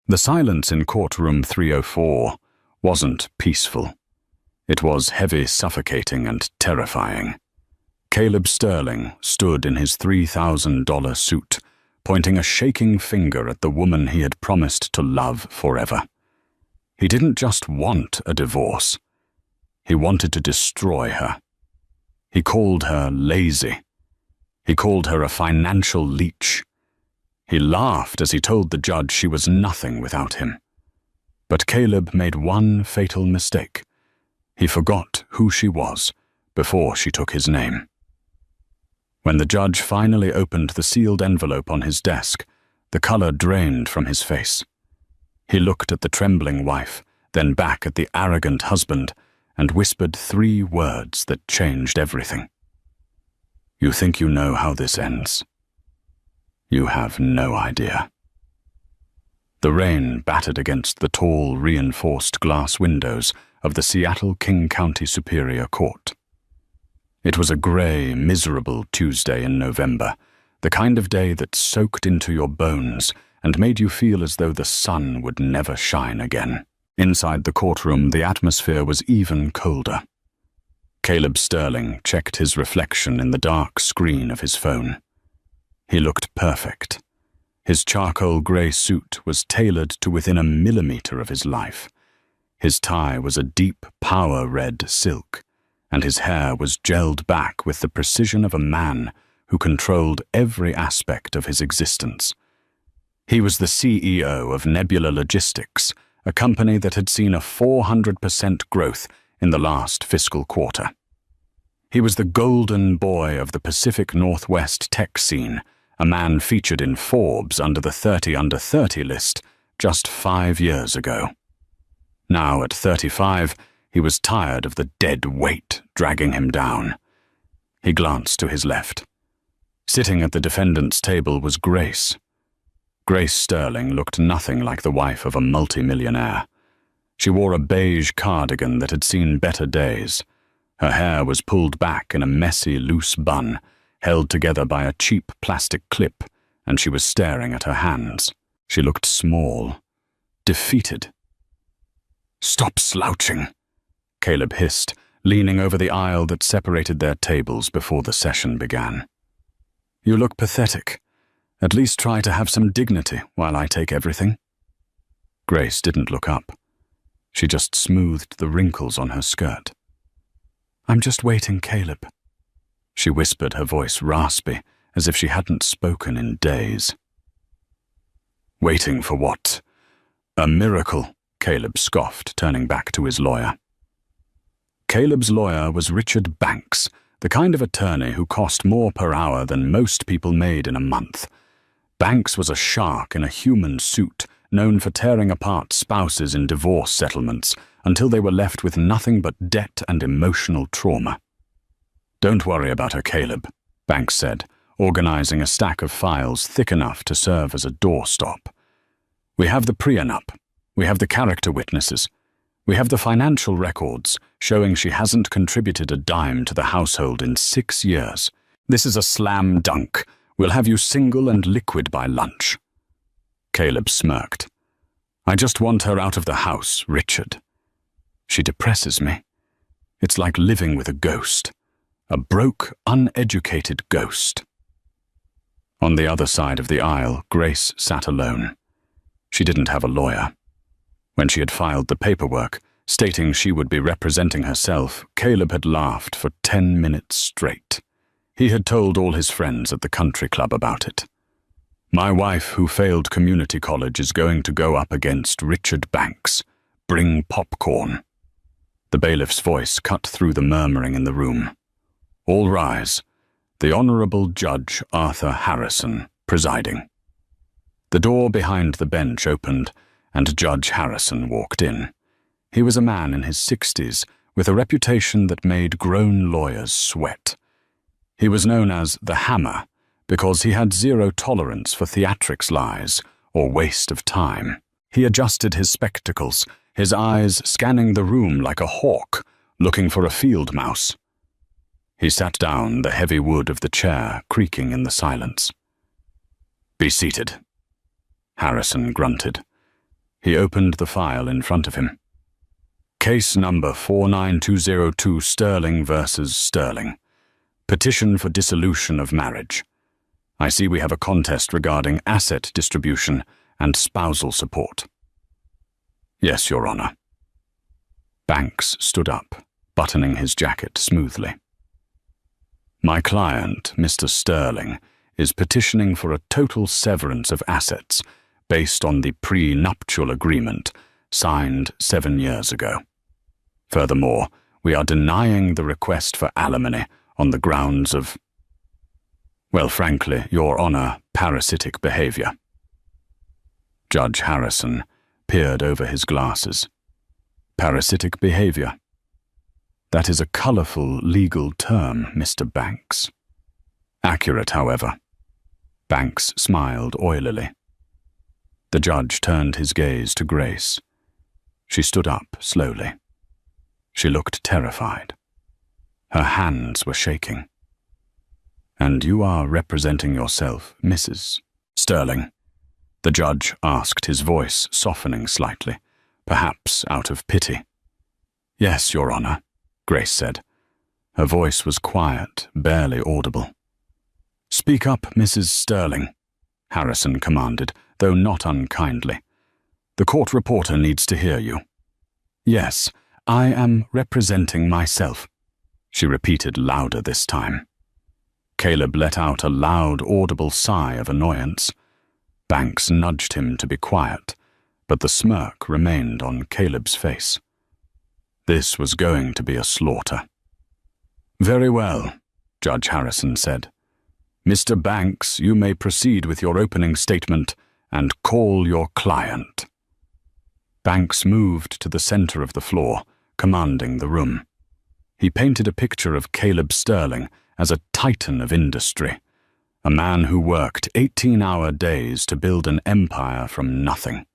The silence in courtroom 304 wasn't peaceful. It was heavy, suffocating, and terrifying. Caleb Sterling stood in his $3,000 suit, pointing a shaking finger at the woman he had promised to love forever. He didn't just want a divorce. He wanted to destroy her. He called her lazy. He called her a financial leech. He laughed as he told the judge she was nothing without him. But Caleb made one fatal mistake. He forgot who she was before she took his name. When the judge finally opened the sealed envelope on his desk, the color drained from his face. He looked at the trembling wife, then back at the arrogant husband, and whispered 3 words that changed everything. "You think you know how this ends? You have no idea." The rain battered against the tall, reinforced glass windows of the Seattle King County Superior Court. It was a gray, miserable Tuesday in November, the kind of day that soaked into your bones and made you feel as though the sun would never shine again. Inside the courtroom, the atmosphere was even colder. Caleb Sterling checked his reflection in the dark screen of his phone. He looked perfect. His charcoal gray suit was tailored to within a millimeter of his life. His tie was a deep, power red silk, and his hair was gelled back with the precision of a man who controlled every aspect of his existence. He was the CEO of Nebula Logistics, a company that had seen a 400% growth in the last fiscal quarter. He was the golden boy of the Pacific Northwest tech scene, a man featured in Forbes under the 30 under 30 list just 5 years ago. Now at 35, he was tired of the dead weight dragging him down. He glanced to his left. Sitting at the defendant's table was Grace. Grace Sterling looked nothing like the wife of a multimillionaire. She wore a beige cardigan that had seen better days. Her hair was pulled back in a messy, loose bun, held together by a cheap plastic clip, and she was staring at her hands. She looked small, defeated. "Stop slouching," Caleb hissed, leaning over the aisle that separated their tables before the session began. "You look pathetic. At least try to have some dignity while I take everything." Grace didn't look up. She just smoothed the wrinkles on her skirt. "I'm just waiting, Caleb," she whispered, her voice raspy, as if she hadn't spoken in days. "Waiting for what? A miracle," Caleb scoffed, turning back to his lawyer. Caleb's lawyer was Richard Banks, the kind of attorney who cost more per hour than most people made in a month. Banks was a shark in a human suit, known for tearing apart spouses in divorce settlements until they were left with nothing but debt and emotional trauma. "Don't worry about her, Caleb," Banks said, organizing a stack of files thick enough to serve as a doorstop. "We have the prenup. We have the character witnesses. We have the financial records showing she hasn't contributed a dime to the household in 6 years. This is a slam dunk. We'll have you single and liquid by lunch." Caleb smirked. "I just want her out of the house, Richard. She depresses me. It's like living with a ghost. A broke, uneducated ghost." On the other side of the aisle, Grace sat alone. She didn't have a lawyer. When she had filed the paperwork, stating she would be representing herself, Caleb had laughed for 10 minutes straight. He had told all his friends at the country club about it. "My wife, who failed community college, is going to go up against Richard Banks. Bring popcorn." The bailiff's voice cut through the murmuring in the room. "All rise. The Honorable Judge Arthur Harrison, presiding." The door behind the bench opened, and Judge Harrison walked in. He was a man in his 60s, with a reputation that made grown lawyers sweat. He was known as the Hammer because he had zero tolerance for theatrics lies or waste of time. He adjusted his spectacles, his eyes scanning the room like a hawk, looking for a field mouse. He sat down, the heavy wood of the chair creaking in the silence. "Be seated," Harrison grunted. He opened the file in front of him. Case number 49202 Sterling versus Sterling. Petition for dissolution of marriage. I see we have a contest regarding asset distribution and spousal support. Yes, Your Honor. Banks stood up, buttoning his jacket smoothly. My client, Mr. Sterling, is petitioning for a total severance of assets based on the prenuptial agreement signed 7 years ago. Furthermore, we are denying the request for alimony on the grounds of, well, frankly, Your Honor, parasitic behavior. Judge Harrison peered over his glasses. Parasitic behavior. That is a colorful legal term, Mr. Banks. Accurate, however. Banks smiled oilily. The judge turned his gaze to Grace. She stood up slowly. She looked terrified. Her hands were shaking. And you are representing yourself, Mrs. Sterling? The judge asked, his voice softening slightly, perhaps out of pity. Yes, Your Honor, Grace said. Her voice was quiet, barely audible. Speak up, Mrs. Sterling, Harrison commanded, though not unkindly. The court reporter needs to hear you. Yes, I am representing myself, she repeated louder this time. Caleb let out a loud, audible sigh of annoyance. Banks nudged him to be quiet, but the smirk remained on Caleb's face. This was going to be a slaughter. Very well, Judge Harrison said. Mr. Banks, you may proceed with your opening statement and call your client. Banks moved to the center of the floor, commanding the room. He painted a picture of Caleb Sterling as a titan of industry, a man who worked 18-hour days to build an empire from nothing.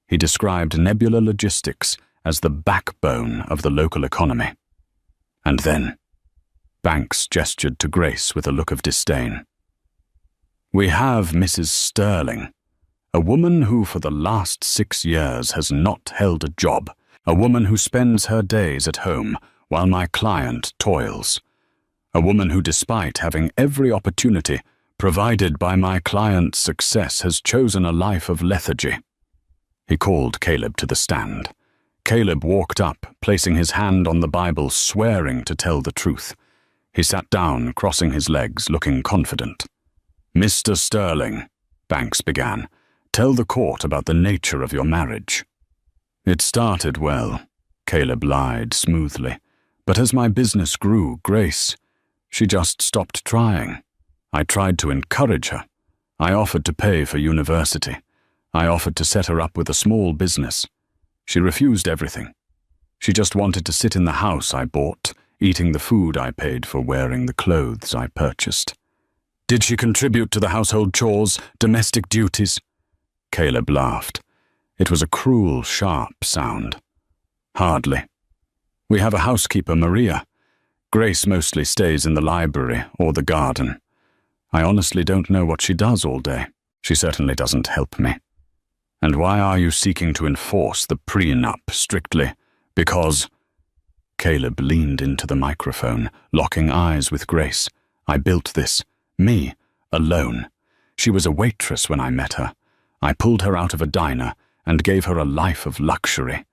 He described Nebula Logistics as the backbone of the local economy. And then, Banks gestured to Grace with a look of disdain. We have Mrs. Sterling, a woman who for the last 6 years has not held a job, a woman who spends her days at home while my client toils, a woman who, despite having every opportunity provided by my client's success, has chosen a life of lethargy. He called Caleb to the stand. Caleb walked up, placing his hand on the Bible, swearing to tell the truth. He sat down, crossing his legs, looking confident. Mr. Sterling, Banks began, tell the court about the nature of your marriage. It started well, Caleb lied smoothly. But as my business grew, Grace, she just stopped trying. I tried to encourage her. I offered to pay for university. I offered to set her up with a small business. She refused everything. She just wanted to sit in the house I bought, eating the food I paid for, wearing the clothes I purchased. Did she contribute to the household chores, domestic duties? Caleb laughed. It was a cruel, sharp sound. Hardly. We have a housekeeper, Maria. Grace mostly stays in the library or the garden. I honestly don't know what she does all day. She certainly doesn't help me. And why are you seeking to enforce the prenup strictly? Because... Caleb leaned into the microphone, locking eyes with Grace. I built this. Me. Alone. She was a waitress when I met her. I pulled her out of a diner and gave her a life of luxury.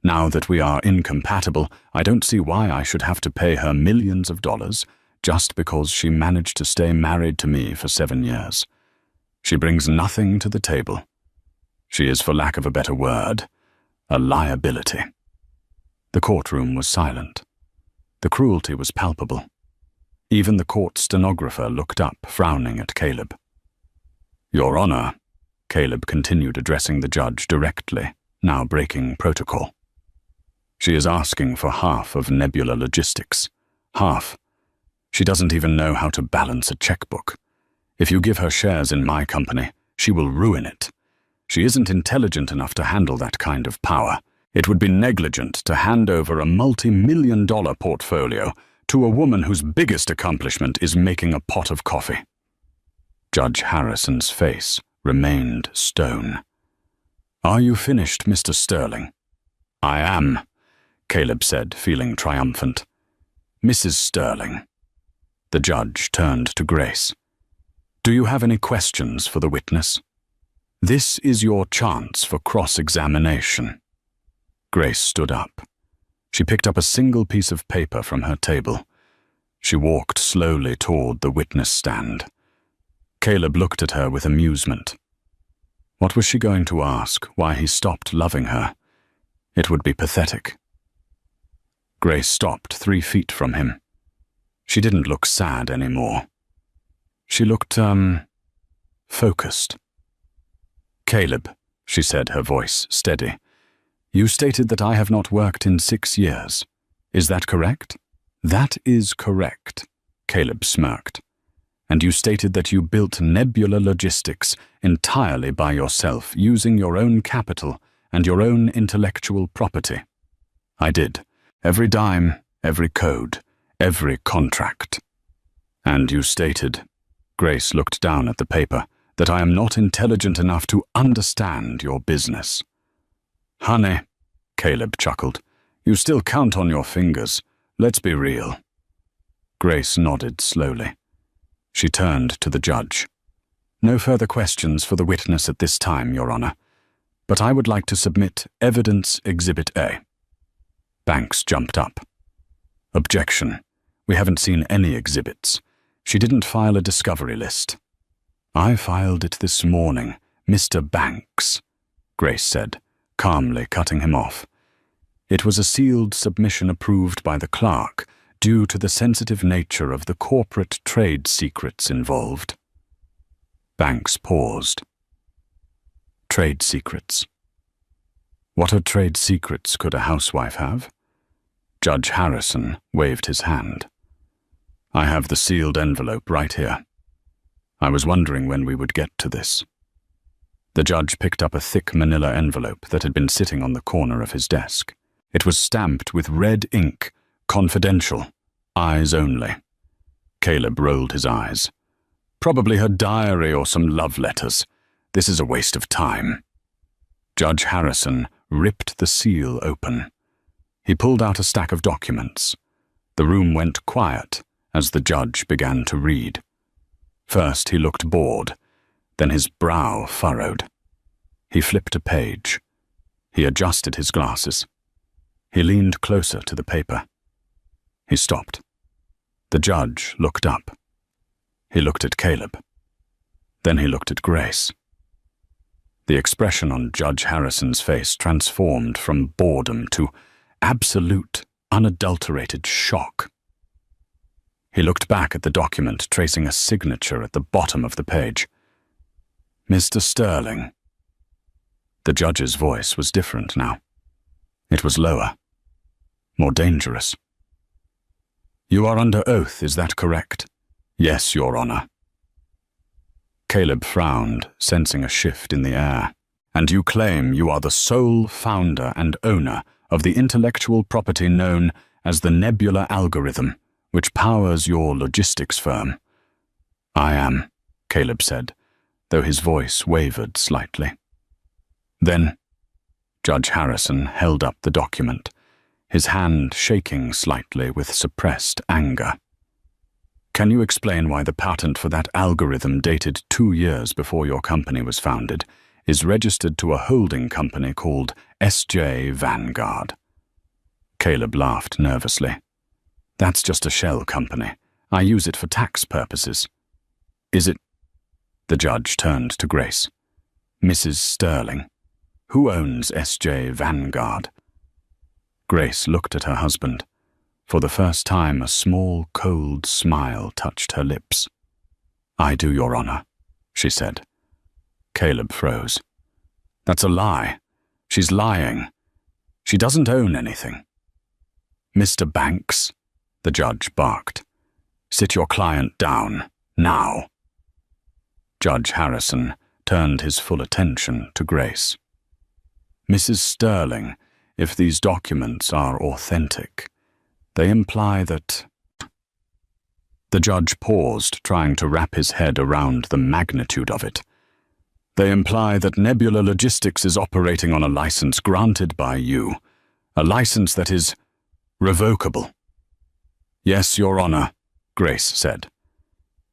Now that we are incompatible, I don't see why I should have to pay her millions of dollars just because she managed to stay married to me for 7 years. She brings nothing to the table. She is, for lack of a better word, a liability. The courtroom was silent. The cruelty was palpable. Even the court stenographer looked up, frowning at Caleb. Your Honor, Caleb continued, addressing the judge directly, now breaking protocol. She is asking for half of Nebula Logistics. Half. She doesn't even know how to balance a checkbook. If you give her shares in my company, she will ruin it. She isn't intelligent enough to handle that kind of power. It would be negligent to hand over a multi-million-dollar portfolio to a woman whose biggest accomplishment is making a pot of coffee. Judge Harrison's face remained stone. "Are you finished, Mr. Sterling?" "I am," Caleb said, feeling triumphant. "Mrs. Sterling." The judge turned to Grace. "Do you have any questions for the witness? This is your chance for cross-examination." Grace stood up. She picked up a single piece of paper from her table. She walked slowly toward the witness stand. Caleb looked at her with amusement. What was she going to ask? Why he stopped loving her? It would be pathetic. Grace stopped 3 feet from him. She didn't look sad anymore. She looked, focused. "Caleb," she said, her voice steady, "you stated that I have not worked in 6 years. Is that correct?" "That is correct," Caleb smirked. "And you stated that you built Nebula Logistics entirely by yourself, using your own capital and your own intellectual property." "I did. Every dime, every code, every contract." "And you stated," Grace looked down at the paper, "that I am not intelligent enough to understand your business." "Honey," Caleb chuckled, "you still count on your fingers. Let's be real." Grace nodded slowly. She turned to the judge. "No further questions for the witness at this time, Your Honor, but I would like to submit Evidence Exhibit A." Banks jumped up. "Objection. We haven't seen any exhibits. She didn't file a discovery list." "I filed it this morning, Mr. Banks," Grace said, calmly cutting him off. "It was a sealed submission approved by the clerk due to the sensitive nature of the corporate trade secrets involved." Banks paused. Trade secrets. What are trade secrets could a housewife have? Judge Harrison waved his hand. "I have the sealed envelope right here. I was wondering when we would get to this." The judge picked up a thick manila envelope that had been sitting on the corner of his desk. It was stamped with red ink, "Confidential, eyes only." Caleb rolled his eyes. "Probably her diary or some love letters. This is a waste of time." Judge Harrison ripped the seal open. He pulled out a stack of documents. The room went quiet as the judge began to read. First he looked bored, then his brow furrowed. He flipped a page. He adjusted his glasses. He leaned closer to the paper. He stopped. The judge looked up. He looked at Caleb. Then he looked at Grace. The expression on Judge Harrison's face transformed from boredom to absolute, unadulterated shock. He looked back at the document, tracing a signature at the bottom of the page. "Mr. Sterling." The judge's voice was different now. It was lower, more dangerous. "You are under oath, is that correct?" "Yes, Your Honor." Caleb frowned, sensing a shift in the air. "And you claim you are the sole founder and owner of the intellectual property known as the Nebula algorithm, which powers your logistics firm." "I am," Caleb said, though his voice wavered slightly. "Then," Judge Harrison held up the document, his hand shaking slightly with suppressed anger. "Can you explain why the patent for that algorithm dated 2 years before your company was founded is registered to a holding company called S.J. Vanguard?" Caleb laughed nervously. "That's just a shell company. I use it for tax purposes." "Is it?" The judge turned to Grace. "Mrs. Sterling, who owns S.J. Vanguard?" Grace looked at her husband. For the first time, a small, cold smile touched her lips. "I do, Your Honor," she said. Caleb froze. "That's a lie. She's lying. She doesn't own anything." "Mr. Banks," the judge barked, "sit your client down, now." Judge Harrison turned his full attention to Grace. "Mrs. Sterling, if these documents are authentic, they imply that—" The judge paused, trying to wrap his head around the magnitude of it. They imply that Nebula Logistics is operating on a license granted by you, a license that is revocable. Yes, Your Honor, Grace said.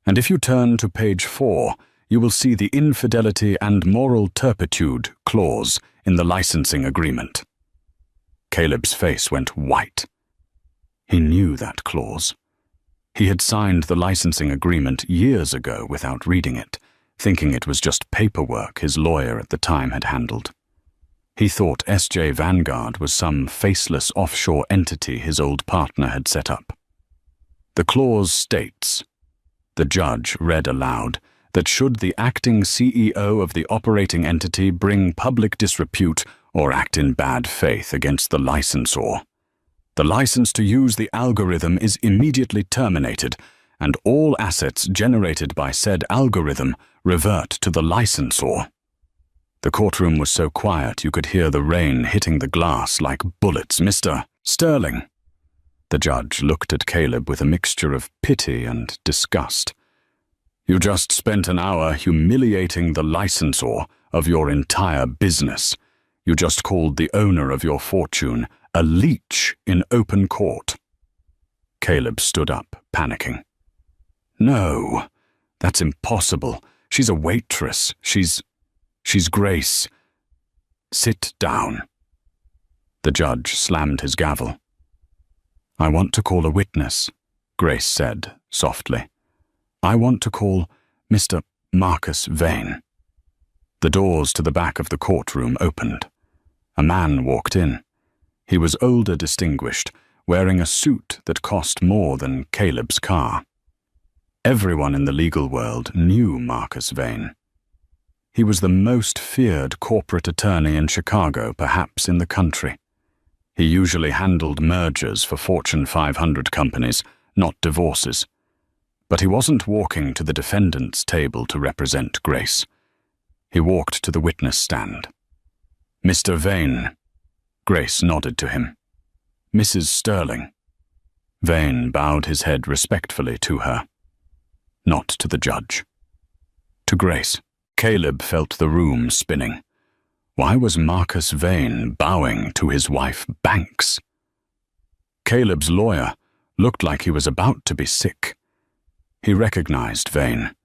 And if you turn to page 4, you will see the infidelity and moral turpitude clause in the licensing agreement. Caleb's face went white. He knew that clause. He had signed the licensing agreement years ago without reading it, thinking it was just paperwork his lawyer at the time had handled. He thought S.J. Vanguard was some faceless offshore entity his old partner had set up. The clause states, the judge read aloud, that should the acting CEO of the operating entity bring public disrepute or act in bad faith against the licensor, the license to use the algorithm is immediately terminated, and all assets generated by said algorithm revert to the licensor. The courtroom was so quiet you could hear the rain hitting the glass like bullets. Mr. Sterling. The judge looked at Caleb with a mixture of pity and disgust. You just spent an hour humiliating the licensor of your entire business. You just called the owner of your fortune a leech in open court. Caleb stood up, panicking. No, that's impossible. She's a waitress. She's Grace. Sit down. The judge slammed his gavel. I want to call a witness, Grace said softly. I want to call Mr. Marcus Vane. The doors to the back of the courtroom opened. A man walked in. He was older, distinguished, wearing a suit that cost more than Caleb's car. Everyone in the legal world knew Marcus Vane. He was the most feared corporate attorney in Chicago, perhaps in the country. He usually handled mergers for Fortune 500 companies, not divorces. But he wasn't walking to the defendant's table to represent Grace. He walked to the witness stand. Mr. Vane. Grace nodded to him. Mrs. Sterling. Vane bowed his head respectfully to her. Not to the judge. To Grace. Caleb felt the room spinning. Why was Marcus Vane bowing to his wife Banks? Caleb's lawyer looked like he was about to be sick. He recognized Vane.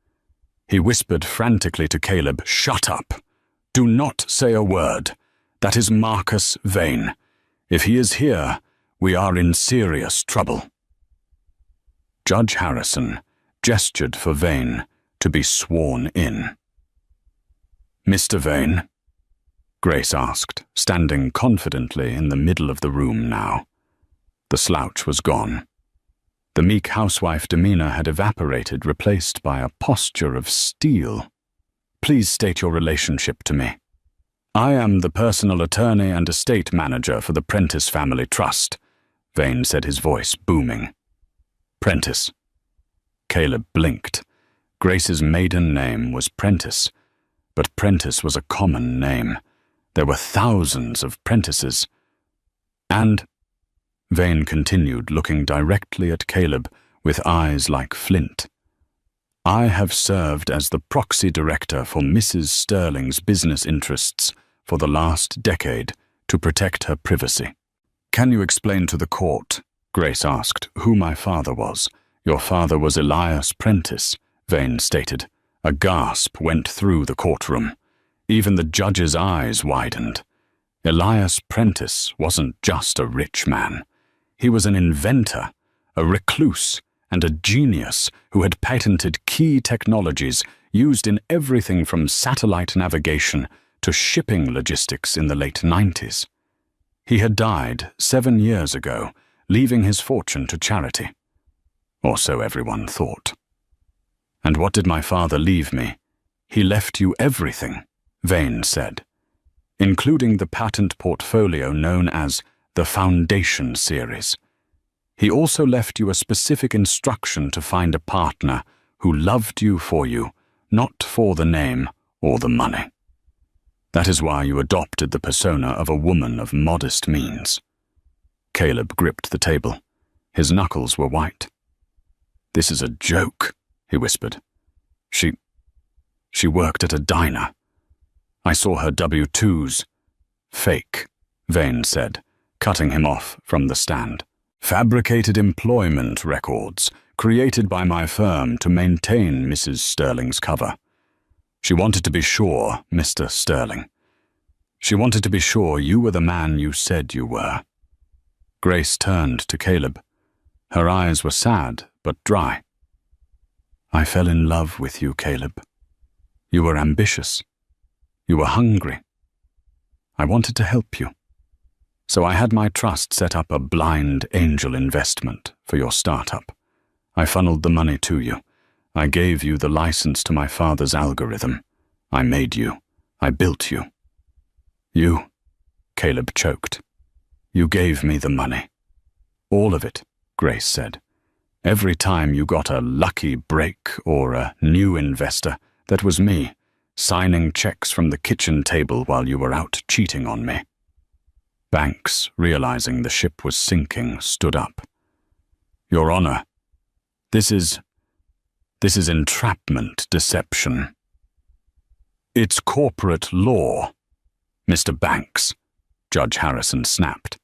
He whispered frantically to Caleb, "Shut up! Do not say a word. That is Marcus Vane. If he is here, we are in serious trouble." Judge Harrison gestured for Vane to be sworn in. Mr. Vane? Grace asked, standing confidently in the middle of the room now. The slouch was gone. The meek housewife demeanor had evaporated, replaced by a posture of steel. Please state your relationship to me. I am the personal attorney and estate manager for the Prentice Family Trust, Vane said, his voice booming. Prentice. Caleb blinked. Grace's maiden name was Prentice, but Prentice was a common name. There were thousands of Prentices. And, Vane continued, looking directly at Caleb with eyes like flint, I have served as the proxy director for Mrs. Sterling's business interests for the last decade to protect her privacy. Can you explain to the court, Grace asked, who my father was? Your father was Elias Prentice, Vane stated. A gasp went through the courtroom. Even the judge's eyes widened. Elias Prentice wasn't just a rich man. He was an inventor, a recluse, and a genius who had patented key technologies used in everything from satellite navigation to shipping logistics in the late 90s. He had died 7 years ago, leaving his fortune to charity. Or so everyone thought. And what did my father leave me? He left you everything, Vane said, including the patent portfolio known as the Foundation Series. He also left you a specific instruction to find a partner who loved you for you, not for the name or the money. That is why you adopted the persona of a woman of modest means. Caleb gripped the table. His knuckles were white. This is a joke, he whispered. She worked at a diner. I saw her W-2s. Fake, Vane said, cutting him off from the stand. Fabricated employment records created by my firm to maintain Mrs. Sterling's cover. She wanted to be sure, Mr. Sterling. She wanted to be sure you were the man you said you were. Grace turned to Caleb. Her eyes were sad but dry. I fell in love with you, Caleb. You were ambitious. You were hungry. I wanted to help you. So I had my trust set up a blind angel investment for your startup. I funneled the money to you. I gave you the license to my father's algorithm. I made you. I built you. You, Caleb choked. You gave me the money. All of it, Grace said. Every time you got a lucky break or a new investor, that was me, signing checks from the kitchen table while you were out cheating on me. Banks, realizing the ship was sinking, stood up. Your Honor, this is entrapment deception. It's corporate law, Mr. Banks, Judge Harrison snapped.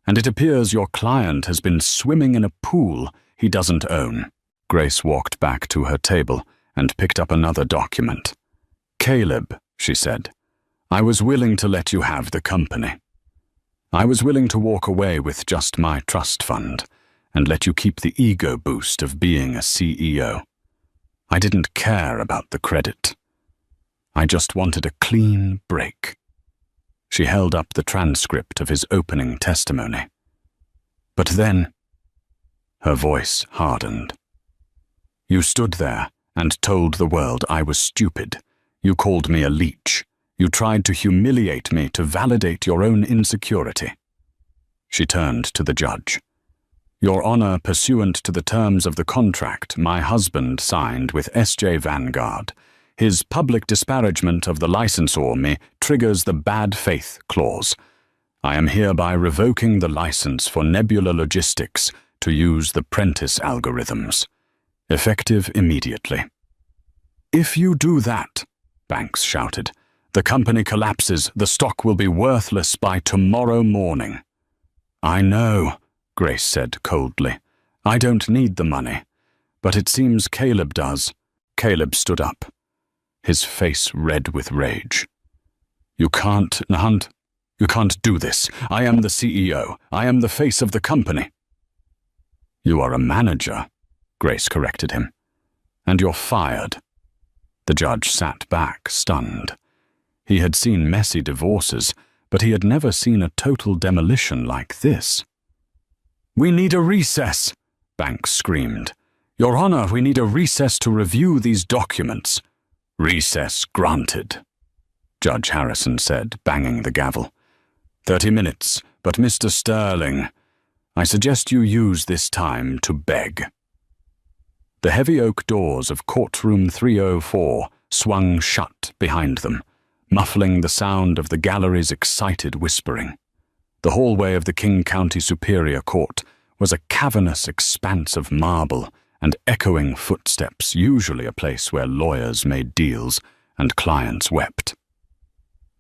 And it appears your client has been swimming in a pool he doesn't own. Grace walked back to her table and picked up another document. Caleb, she said, I was willing to let you have the company. I was willing to walk away with just my trust fund and let you keep the ego boost of being a CEO. I didn't care about the credit. I just wanted a clean break. She held up the transcript of his opening testimony. But then, her voice hardened. You stood there and told the world I was stupid. You called me a leech. You tried to humiliate me to validate your own insecurity. She turned to the judge. Your Honor, pursuant to the terms of the contract my husband signed with S.J. Vanguard, his public disparagement of the licensor me triggers the bad faith clause. I am hereby revoking the license for Nebula Logistics to use the Prentice algorithms. Effective immediately. If you do that, Banks shouted, the company collapses. The stock will be worthless by tomorrow morning. I know, Grace said coldly. I don't need the money. But it seems Caleb does. Caleb stood up, his face red with rage. You can't, Hunt. You can't do this. I am the CEO. I am the face of the company. You are a manager, Grace corrected him. And you're fired. The judge sat back, stunned. He had seen messy divorces, but he had never seen a total demolition like this. We need a recess, Banks screamed. Your Honor, we need a recess to review these documents. Recess granted, Judge Harrison said, banging the gavel. 30 minutes, but Mr. Sterling, I suggest you use this time to beg. The heavy oak doors of courtroom 304 swung shut behind them, muffling the sound of the gallery's excited whispering. The hallway of the King County Superior Court was a cavernous expanse of marble and echoing footsteps, usually a place where lawyers made deals and clients wept.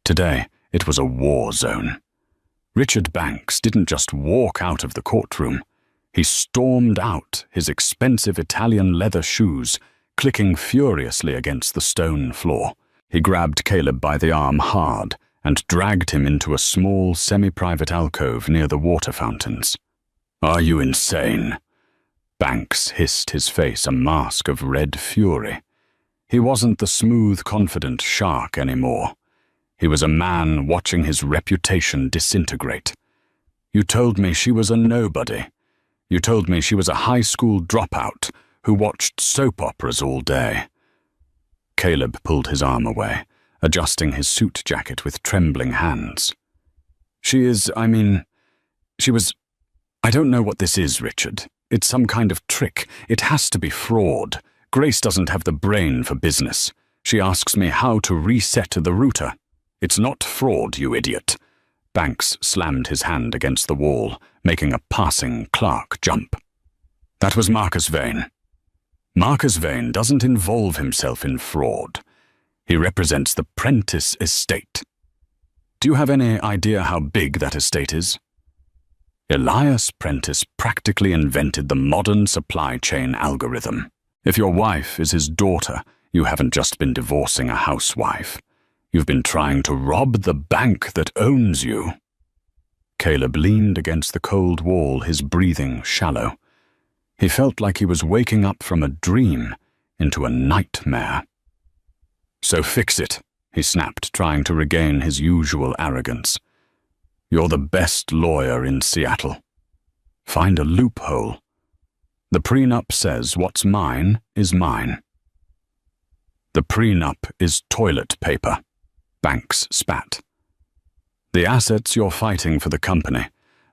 Today, it was a war zone. Richard Banks didn't just walk out of the courtroom. He stormed out, his expensive Italian leather shoes clicking furiously against the stone floor. He grabbed Caleb by the arm hard and dragged him into a small, semi-private alcove near the water fountains. Are you insane? Banks hissed, his face a mask of red fury. He wasn't the smooth, confident shark anymore. He was a man watching his reputation disintegrate. You told me she was a nobody. You told me she was a high school dropout who watched soap operas all day. Caleb pulled his arm away, adjusting his suit jacket with trembling hands. She was... I don't know what this is, Richard. It's some kind of trick. It has to be fraud. Grace doesn't have the brain for business. She asks me how to reset the router. It's not fraud, you idiot. Banks slammed his hand against the wall, making a passing clerk jump. That was Marcus Vane. Marcus Vane doesn't involve himself in fraud. He represents the Prentice estate. Do you have any idea how big that estate is? Elias Prentice practically invented the modern supply chain algorithm. If your wife is his daughter, you haven't just been divorcing a housewife. You've been trying to rob the bank that owns you. Caleb leaned against the cold wall, his breathing shallow. He felt like he was waking up from a dream into a nightmare. So fix it, he snapped, trying to regain his usual arrogance. You're the best lawyer in Seattle. Find a loophole. The prenup says what's mine is mine. The prenup is toilet paper, Banks spat. The assets you're fighting for the company,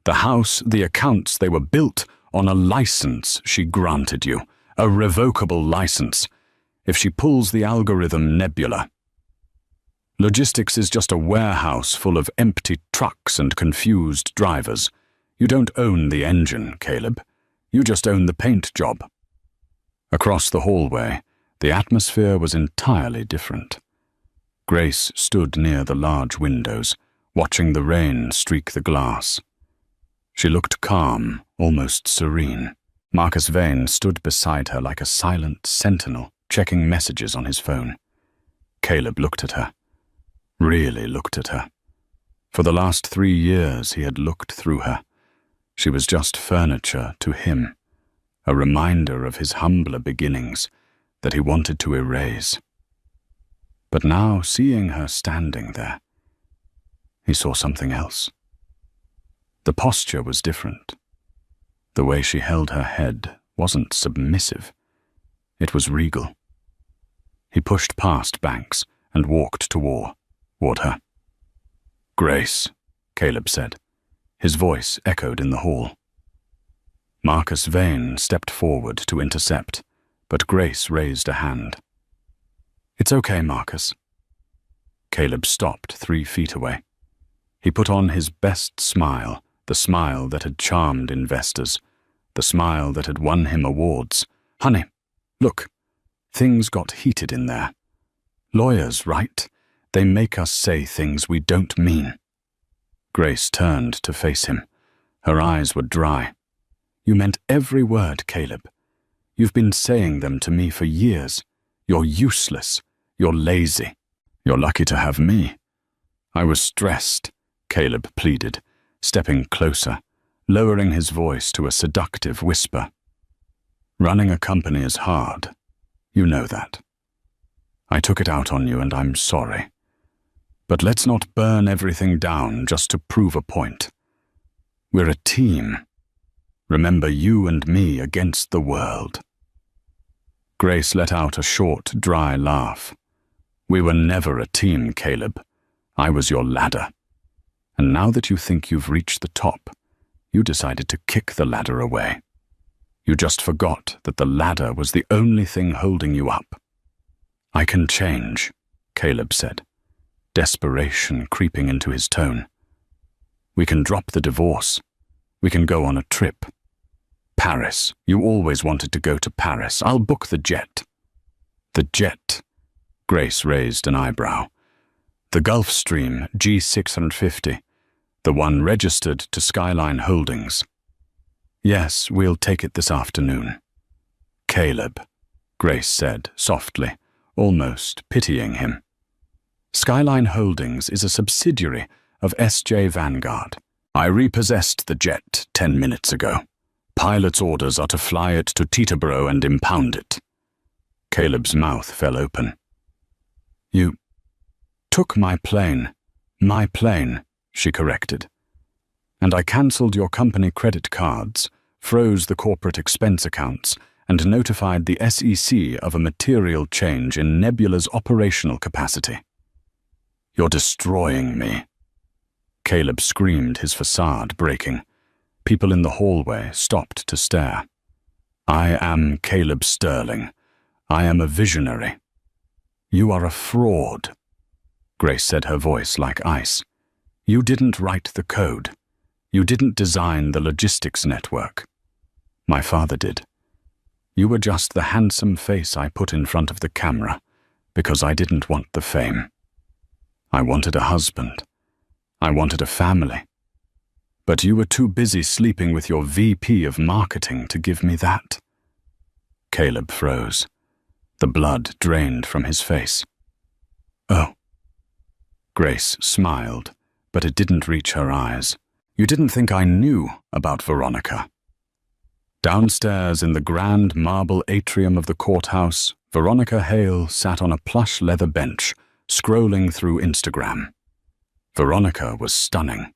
the house, the accounts, they were built on a license she granted you, a revocable license. If she pulls the algorithm nebula. Logistics is just a warehouse full of empty trucks and confused drivers. You don't own the engine, Caleb. You just own the paint job. Across the hallway, the atmosphere was entirely different. Grace stood near the large windows, watching the rain streak the glass. She looked calm, almost serene. Marcus Vane stood beside her like a silent sentinel, checking messages on his phone. Caleb looked at her. Really looked at her. For the last 3 years he had looked through her. She was just furniture to him, a reminder of his humbler beginnings that he wanted to erase. But now, seeing her standing there, he saw something else. The posture was different. The way she held her head wasn't submissive. It was regal. He pushed past Banks and walked toward her. Grace, Caleb said. His voice echoed in the hall. Marcus Vane stepped forward to intercept, but Grace raised a hand. It's okay, Marcus. Caleb stopped 3 feet away. He put on his best smile, the smile that had charmed investors, the smile that had won him awards. Honey, look, things got heated in there. Lawyers, right? They make us say things we don't mean. Grace turned to face him. Her eyes were dry. You meant every word, Caleb. You've been saying them to me for years. You're useless. You're lazy. You're lucky to have me. I was stressed, Caleb pleaded, stepping closer, lowering his voice to a seductive whisper. Running a company is hard. You know that. I took it out on you and I'm sorry. But let's not burn everything down just to prove a point. We're a team. Remember, you and me against the world. Grace let out a short, dry laugh. We were never a team, Caleb. I was your ladder. And now that you think you've reached the top, you decided to kick the ladder away. You just forgot that the ladder was the only thing holding you up. I can change, Caleb said, desperation creeping into his tone. We can drop the divorce. We can go on a trip. Paris. You always wanted to go to Paris. I'll book the jet. The jet. Grace raised an eyebrow. The Gulfstream G650, the one registered to Skyline Holdings. Yes, we'll take it this afternoon. Caleb, Grace said softly, almost pitying him. Skyline Holdings is a subsidiary of S.J. Vanguard. I repossessed the jet 10 minutes ago. Pilot's orders are to fly it to Teterboro and impound it. Caleb's mouth fell open. You took my plane, she corrected. And I cancelled your company credit cards, froze the corporate expense accounts, and notified the SEC of a material change in Nebula's operational capacity. You're destroying me. Caleb screamed, his facade breaking. People in the hallway stopped to stare. I am Caleb Sterling. I am a visionary. You are a fraud. Grace said, her voice like ice. You didn't write the code. You didn't design the logistics network. My father did. You were just the handsome face I put in front of the camera, because I didn't want the fame. I wanted a husband. I wanted a family. But you were too busy sleeping with your VP of marketing to give me that." Caleb froze. The blood drained from his face. "Oh." Grace smiled, but it didn't reach her eyes. "You didn't think I knew about Veronica." Downstairs in the grand marble atrium of the courthouse, Veronica Hale sat on a plush leather bench, scrolling through Instagram. Veronica was stunning.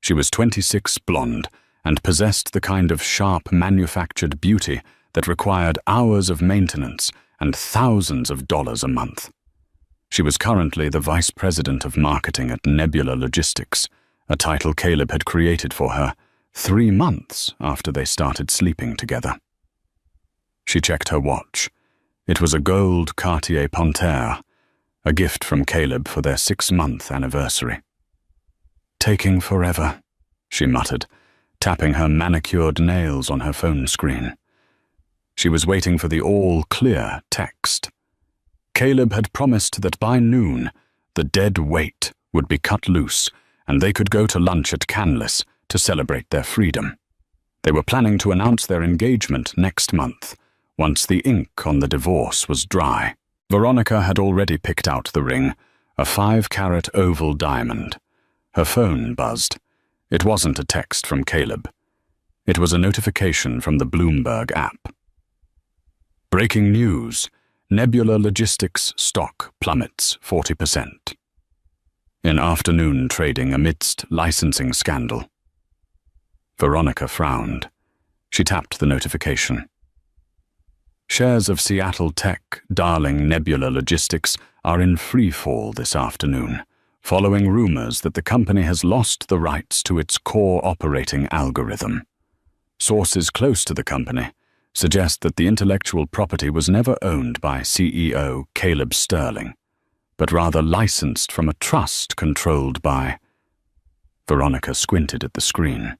She was 26, blonde, and possessed the kind of sharp manufactured beauty that required hours of maintenance and thousands of dollars a month. She was currently the vice president of marketing at Nebula Logistics, a title Caleb had created for her 3 months after they started sleeping together. She checked her watch. It was a gold Cartier Panthère, a gift from Caleb for their 6-month anniversary. "Taking forever," she muttered, tapping her manicured nails on her phone screen. She was waiting for the all-clear text. Caleb had promised that by noon, the dead weight would be cut loose and they could go to lunch at Canlis to celebrate their freedom. They were planning to announce their engagement next month, once the ink on the divorce was dry. Veronica had already picked out the ring, a 5-carat oval diamond. Her phone buzzed. It wasn't a text from Caleb. It was a notification from the Bloomberg app. Breaking news. Nebula Logistics stock plummets 40%. In afternoon trading amidst licensing scandal. Veronica frowned. She tapped the notification. Shares of Seattle tech darling Nebula Logistics are in free fall this afternoon, following rumors that the company has lost the rights to its core operating algorithm. Sources close to the company suggest that the intellectual property was never owned by CEO Caleb Sterling, but rather licensed from a trust controlled by... Veronica squinted at the screen.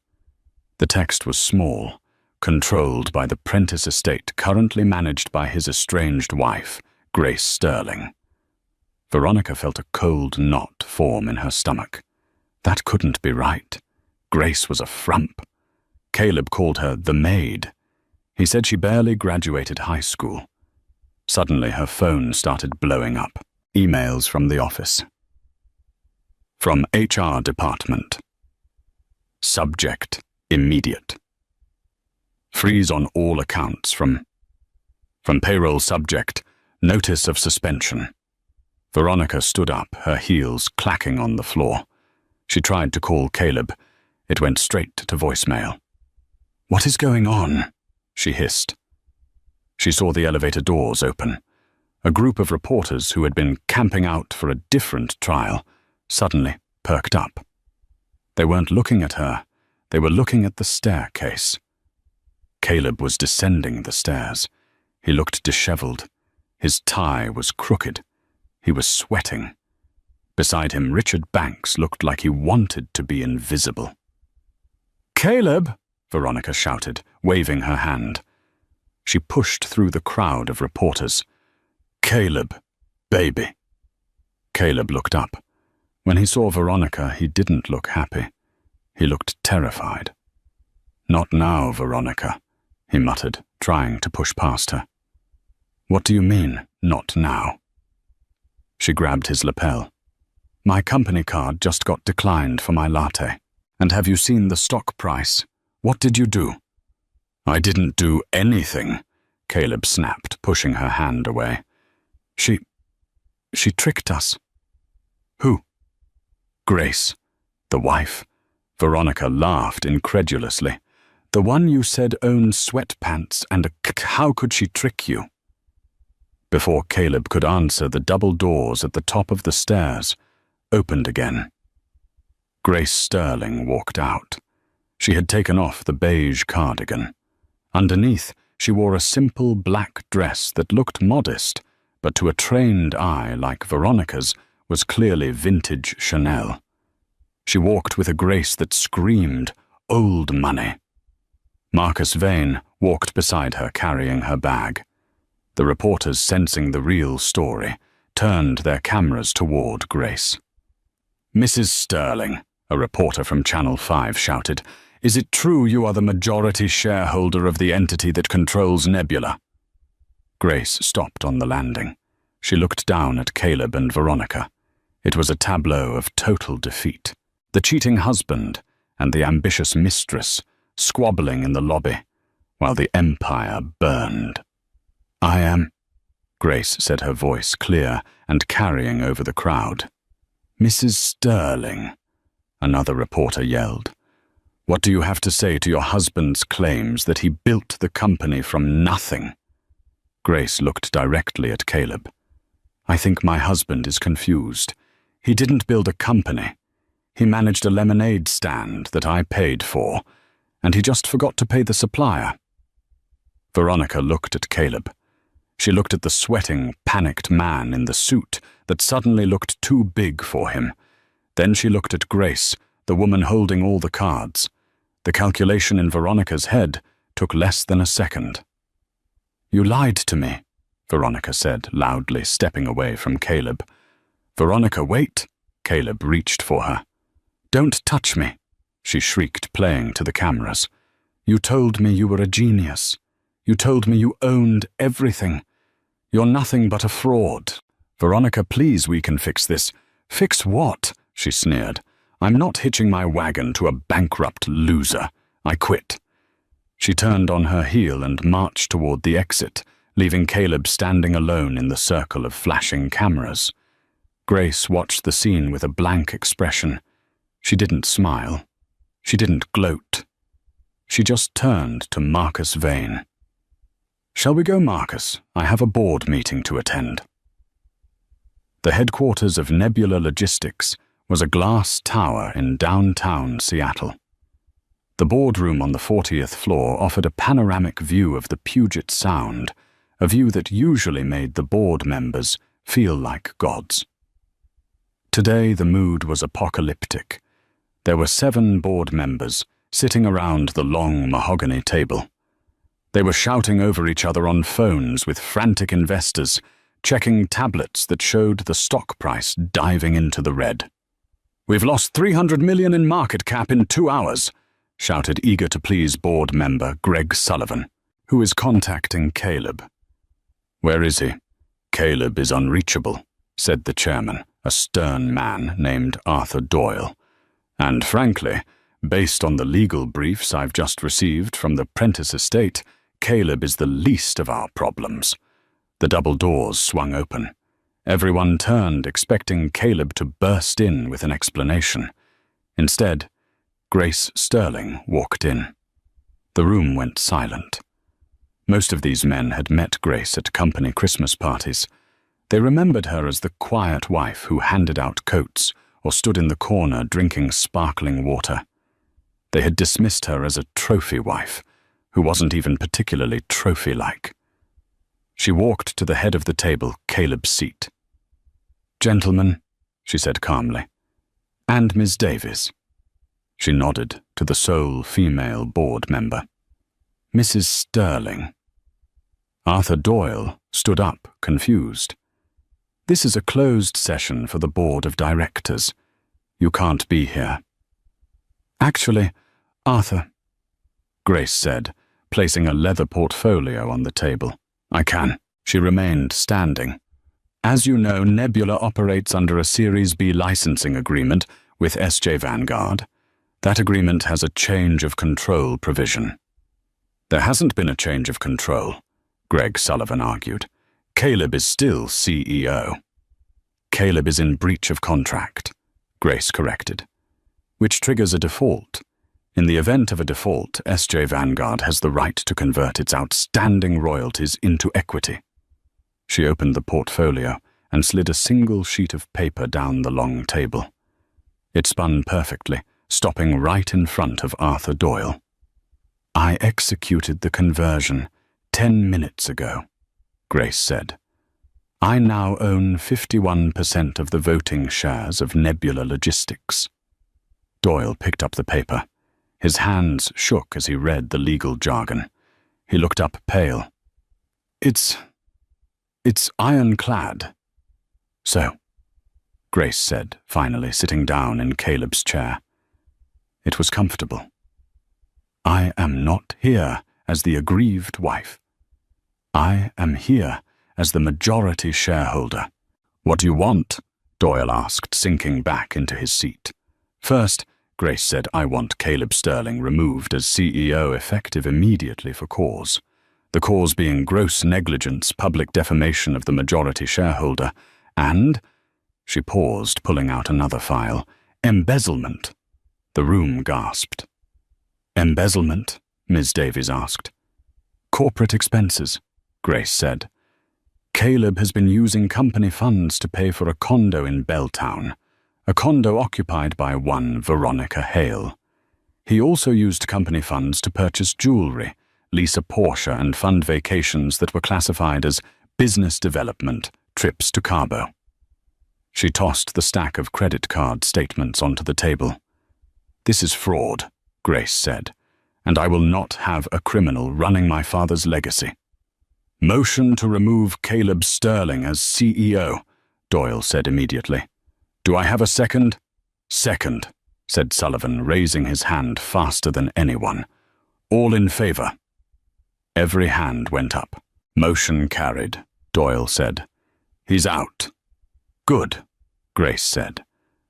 The text was small, controlled by the Prentice estate currently managed by his estranged wife, Grace Sterling. Veronica felt a cold knot form in her stomach. That couldn't be right. Grace was a frump. Caleb called her the maid. He said she barely graduated high school. Suddenly her phone started blowing up. Emails from the office. From HR department. Subject: immediate. Freeze on all accounts from payroll subject: notice of suspension. Veronica stood up, her heels clacking on the floor. She tried to call Caleb. It went straight to voicemail. "What is going on?" she hissed. She saw the elevator doors open. A group of reporters who had been camping out for a different trial suddenly perked up. They weren't looking at her. They were looking at the staircase. Caleb was descending the stairs. He looked disheveled. His tie was crooked. He was sweating. Beside him, Richard Banks looked like he wanted to be invisible. "Caleb!" Veronica shouted, waving her hand. She pushed through the crowd of reporters. "Caleb, baby." Caleb looked up. When he saw Veronica, he didn't look happy. He looked terrified. "Not now, Veronica," he muttered, trying to push past her. "What do you mean, not now?" She grabbed his lapel. "My company card just got declined for my latte. And have you seen the stock price? What did you do?" "I didn't do anything," Caleb snapped, pushing her hand away. She tricked us." "Who?" "Grace, the wife." Veronica laughed incredulously. "The one you said owns sweatpants and how could she trick you?" Before Caleb could answer, the double doors at the top of the stairs opened again. Grace Sterling walked out. She had taken off the beige cardigan. Underneath, she wore a simple black dress that looked modest, but to a trained eye like Veronica's was clearly vintage Chanel. She walked with a grace that screamed old money. Marcus Vane walked beside her carrying her bag. The reporters, sensing the real story, turned their cameras toward Grace. "Mrs. Sterling," a reporter from Channel 5 shouted, "is it true you are the majority shareholder of the entity that controls Nebula?" Grace stopped on the landing. She looked down at Caleb and Veronica. It was a tableau of total defeat. The cheating husband and the ambitious mistress squabbling in the lobby, while the empire burned. "I am," Grace said, her voice clear and carrying over the crowd. "Mrs. Sterling," another reporter yelled. "What do you have to say to your husband's claims that he built the company from nothing?" Grace looked directly at Caleb. "I think my husband is confused. He didn't build a company. He managed a lemonade stand that I paid for, and he just forgot to pay the supplier." Veronica looked at Caleb. She looked at the sweating, panicked man in the suit that suddenly looked too big for him. Then she looked at Grace, the woman holding all the cards. The calculation in Veronica's head took less than a second. "You lied to me," Veronica said, loudly, stepping away from Caleb. "Veronica, wait!" Caleb reached for her. "Don't touch me," she shrieked, playing to the cameras. "You told me you were a genius. You told me you owned everything. You're nothing but a fraud. Veronica, please, we can fix this." "Fix what?" she sneered. "I'm not hitching my wagon to a bankrupt loser. I quit." She turned on her heel and marched toward the exit, leaving Caleb standing alone in the circle of flashing cameras. Grace watched the scene with a blank expression. She didn't smile. She didn't gloat. She just turned to Marcus Vane. "Shall we go, Marcus? I have a board meeting to attend." The headquarters of Nebula Logistics was a glass tower in downtown Seattle. The boardroom on the 40th floor offered a panoramic view of the Puget Sound, a view that usually made the board members feel like gods. Today the mood was apocalyptic. There were 7 board members sitting around the long mahogany table. They were shouting over each other on phones with frantic investors, checking tablets that showed the stock price diving into the red. "We've lost $300 million in market cap in 2 hours, shouted eager-to-please board member Greg Sullivan, who is contacting Caleb. "Where is he?" "Caleb is unreachable," said the chairman, a stern man named Arthur Doyle. "And frankly, based on the legal briefs I've just received from the Prentice estate, Caleb is the least of our problems." The double doors swung open. Everyone turned, expecting Caleb to burst in with an explanation. Instead, Grace Sterling walked in. The room went silent. Most of these men had met Grace at company Christmas parties. They remembered her as the quiet wife who handed out coats or stood in the corner drinking sparkling water. They had dismissed her as a trophy wife, who wasn't even particularly trophy-like. She walked to the head of the table, Caleb's seat. "Gentlemen," she said calmly, "and Ms. Davies." She nodded to the sole female board member. "Mrs. Sterling." Arthur Doyle stood up, confused. "This is a closed session for the board of directors. You can't be here." "Actually, Arthur," Grace said, placing a leather portfolio on the table. "I can." She remained standing. "As you know, Nebula operates under a Series B licensing agreement with SJ Vanguard. That agreement has a change of control provision." "There hasn't been a change of control," Greg Sullivan argued. "Caleb is still CEO." "Caleb is in breach of contract," Grace corrected, "which triggers a default. In the event of a default, SJ Vanguard has the right to convert its outstanding royalties into equity." She opened the portfolio and slid a single sheet of paper down the long table. It spun perfectly, stopping right in front of Arthur Doyle. "I executed the conversion 10 minutes ago," Grace said. "I now own 51% of the voting shares of Nebula Logistics." Doyle picked up the paper. His hands shook as he read the legal jargon. He looked up pale. It's ironclad." "So," Grace said, finally sitting down in Caleb's chair. It was comfortable. "I am not here as the aggrieved wife. I am here as the majority shareholder." "What do you want?" Doyle asked, sinking back into his seat. "First," Grace said, "I want Caleb Sterling removed as CEO effective immediately for cause. The cause being gross negligence, public defamation of the majority shareholder, and," she paused, pulling out another file, "embezzlement." The room gasped. "Embezzlement?" Ms. Davies asked. "Corporate expenses," Grace said. "Caleb has been using company funds to pay for a condo in Belltown, a condo occupied by one Veronica Hale. He also used company funds to purchase jewelry, lease a Porsche, and fund vacations that were classified as business development trips to Cabo." She tossed the stack of credit card statements onto the table. "This is fraud," Grace said, "and I will not have a criminal running my father's legacy." "Motion to remove Caleb Sterling as CEO," Doyle said immediately. "Do I have a second?" "Second," said Sullivan, raising his hand faster than anyone. "All in favor?" Every hand went up. "Motion carried," Doyle said. "He's out." "Good," Grace said.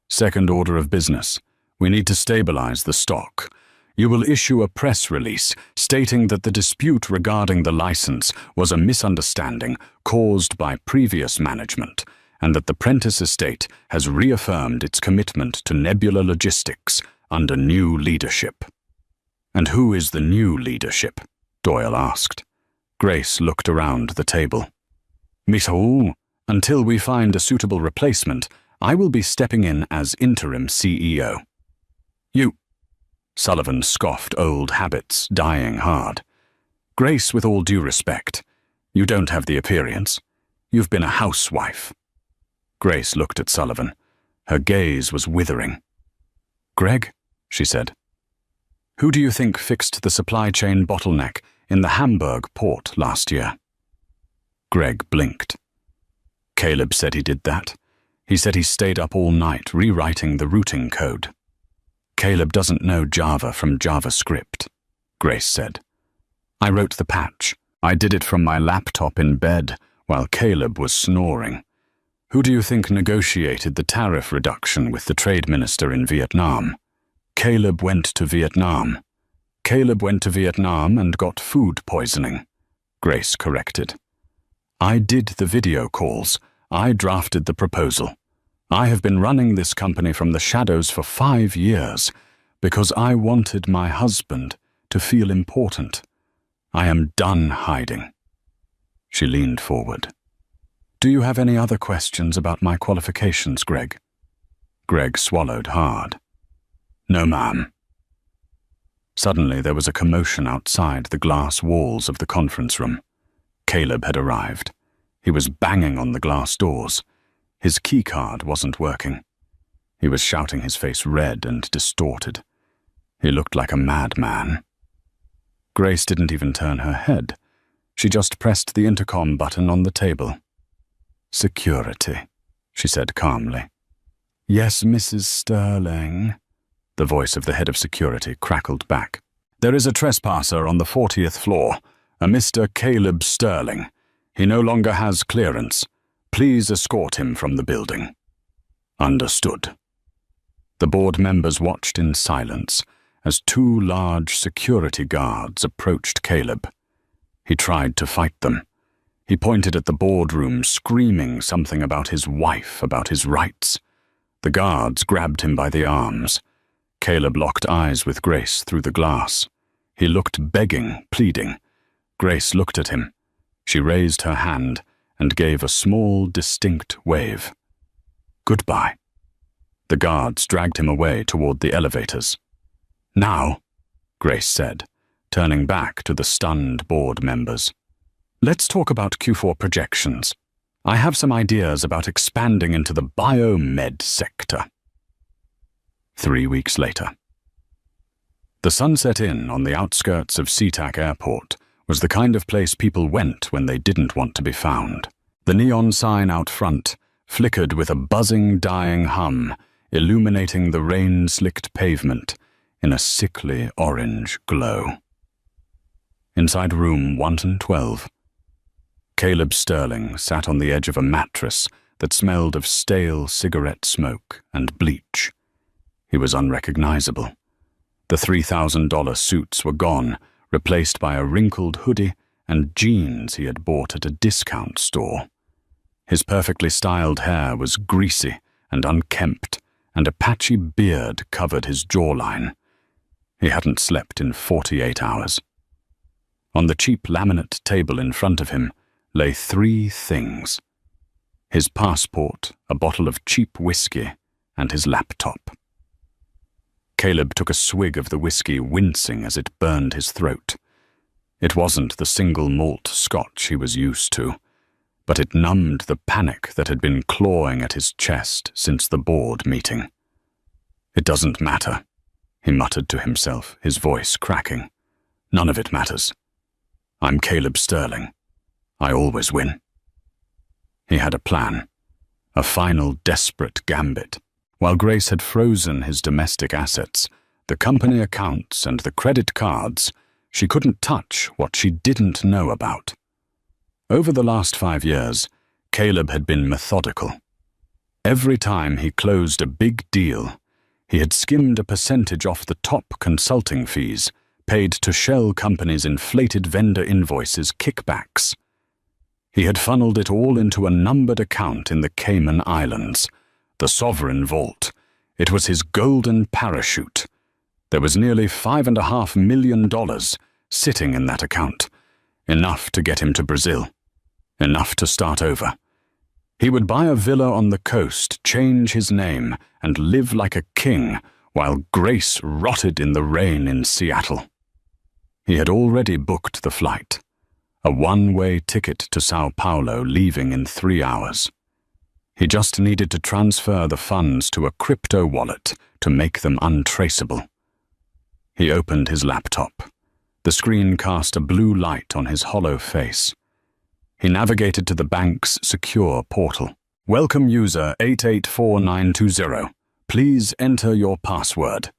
"Second order of business. We need to stabilize the stock. You will issue a press release stating that the dispute regarding the license was a misunderstanding caused by previous management, and that the Prentice estate has reaffirmed its commitment to Nebula Logistics under new leadership." "And who is the new leadership?" Doyle asked. Grace looked around the table. "Miss Hall, until we find a suitable replacement, I will be stepping in as interim CEO." "You..." Sullivan scoffed, old habits dying hard. "Grace, with all due respect, you don't have the appearance. You've been a housewife." Grace looked at Sullivan. Her gaze was withering. "Greg," she said, "who do you think fixed the supply chain bottleneck in the Hamburg port last year?" Greg blinked. "Caleb said he did that. He said he stayed up all night rewriting the routing code." "Caleb doesn't know Java from JavaScript," Grace said. "I wrote the patch. I did it from my laptop in bed while Caleb was snoring. Who do you think negotiated the tariff reduction with the trade minister in Vietnam? Caleb went to Vietnam. Caleb went to Vietnam and got food poisoning," Grace corrected. "I did the video calls. I drafted the proposal. I have been running this company from the shadows for 5 years because I wanted my husband to feel important. I am done hiding." She leaned forward. "Do you have any other questions about my qualifications, Greg?" Greg swallowed hard. "No, ma'am." Suddenly there was a commotion outside the glass walls of the conference room. Caleb had arrived. He was banging on the glass doors. His keycard wasn't working. He was shouting, his face red and distorted. He looked like a madman. Grace didn't even turn her head. She just pressed the intercom button on the table. "Security," she said calmly. "Yes, Mrs. Sterling," the voice of the head of security crackled back. "There is a trespasser on the 40th floor, a Mr. Caleb Sterling. He no longer has clearance. Please escort him from the building." "Understood." The board members watched in silence as 2 large security guards approached Caleb. He tried to fight them. He pointed at the boardroom, screaming something about his wife, about his rights. The guards grabbed him by the arms. Caleb locked eyes with Grace through the glass. He looked begging, pleading. Grace looked at him. She raised her hand and gave a small, distinct wave. "Goodbye." The guards dragged him away toward the elevators. "Now," Grace said, turning back to the stunned board members, "let's talk about Q4 projections. I have some ideas about expanding into the biomed sector." 3 weeks later. The Sunset Inn on the outskirts of SeaTac Airport was the kind of place people went when they didn't want to be found. The neon sign out front, flickered with a buzzing, dying hum, illuminating the rain-slicked pavement in a sickly orange glow. Inside room 112, Caleb Sterling sat on the edge of a mattress that smelled of stale cigarette smoke and bleach. He was unrecognizable. The $3,000 suits were gone, replaced by a wrinkled hoodie and jeans he had bought at a discount store. His perfectly styled hair was greasy and unkempt, and a patchy beard covered his jawline. He hadn't slept in 48 hours. On the cheap laminate table in front of him lay 3 things: his passport, a bottle of cheap whiskey, and his laptop. Caleb took a swig of the whiskey, wincing as it burned his throat. It wasn't the single malt scotch he was used to, but it numbed the panic that had been clawing at his chest since the board meeting. "It doesn't matter," he muttered to himself, his voice cracking. "None of it matters. I'm Caleb Sterling. I always win." He had a plan, a final desperate gambit. While Grace had frozen his domestic assets, the company accounts and the credit cards, she couldn't touch what she didn't know about. Over the last 5 years, Caleb had been methodical. Every time he closed a big deal, he had skimmed a percentage off the top consulting fees paid to shell companies' inflated vendor invoices kickbacks. He had funneled it all into a numbered account in the Cayman Islands, the sovereign vault. It was his golden parachute. There was nearly $5.5 million sitting in that account, enough to get him to Brazil, enough to start over. He would buy a villa on the coast, change his name, and live like a king while Grace rotted in the rain in Seattle. He had already booked the flight, a one-way ticket to Sao Paulo, leaving in 3 hours. He just needed to transfer the funds to a crypto wallet to make them untraceable. He opened his laptop. The screen cast a blue light on his hollow face. He navigated to the bank's secure portal. "Welcome user 884920. Please enter your password."